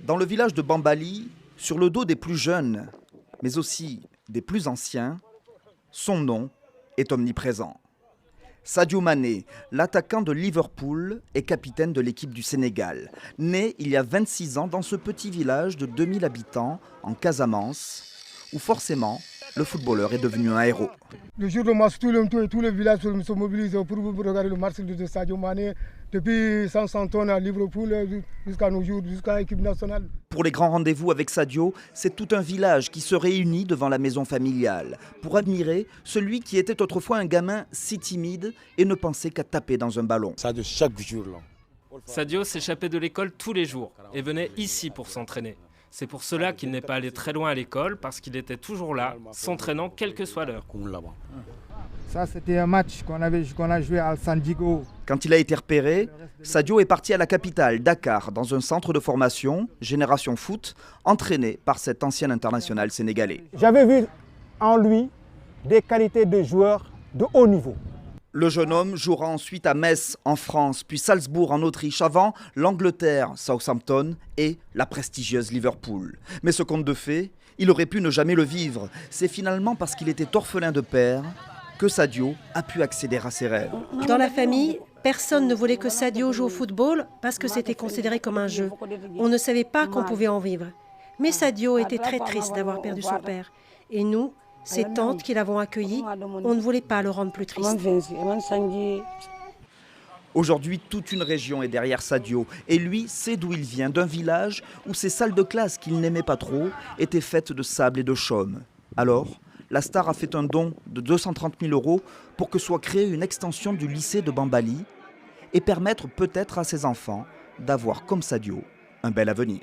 Dans le village de Bambali, sur le dos des plus jeunes, mais aussi des plus anciens, son nom est omniprésent. Sadio Mané, l'attaquant de Liverpool, est capitaine de l'équipe du Sénégal. Né il y a 26 ans dans ce petit village de 2000 habitants, en Casamance, où forcément, le footballeur est devenu un héros. Le jour de match, tout le village se mobilise pour regarder le match de Sadio Mané. Depuis 100 tonnes à Liverpool jusqu'à nos jours, jusqu'à l'équipe nationale. Pour les grands rendez-vous avec Sadio, c'est tout un village qui se réunit devant la maison familiale pour admirer celui qui était autrefois un gamin si timide et ne pensait qu'à taper dans un ballon. Sadio, chaque jour là. Sadio s'échappait de l'école tous les jours et venait ici pour s'entraîner. C'est pour cela qu'il n'est pas allé très loin à l'école, parce qu'il était toujours là, s'entraînant quelle que soit l'heure. Ça, c'était un match qu'on a joué à Sandiego. Quand il a été repéré, Sadio est parti à la capitale, Dakar, dans un centre de formation, Génération Foot, entraîné par cet ancien international sénégalais. J'avais vu en lui des qualités de joueur de haut niveau. Le jeune homme jouera ensuite à Metz en France, puis Salzbourg en Autriche, avant l'Angleterre, Southampton et la prestigieuse Liverpool. Mais ce conte de fées, il aurait pu ne jamais le vivre. C'est finalement parce qu'il était orphelin de père que Sadio a pu accéder à ses rêves. Dans la famille, personne ne voulait que Sadio joue au football parce que c'était considéré comme un jeu. On ne savait pas qu'on pouvait en vivre. Mais Sadio était très triste d'avoir perdu son père. Et nous, ses tantes qui l'avons accueilli, on ne voulait pas le rendre plus triste. Aujourd'hui, toute une région est derrière Sadio. Et lui sait d'où il vient, d'un village où ses salles de classe qu'il n'aimait pas trop étaient faites de sable et de chaume. Alors, la star a fait un don de 230 000 € pour que soit créée une extension du lycée de Bambali et permettre peut-être à ses enfants d'avoir, comme Sadio, un bel avenir.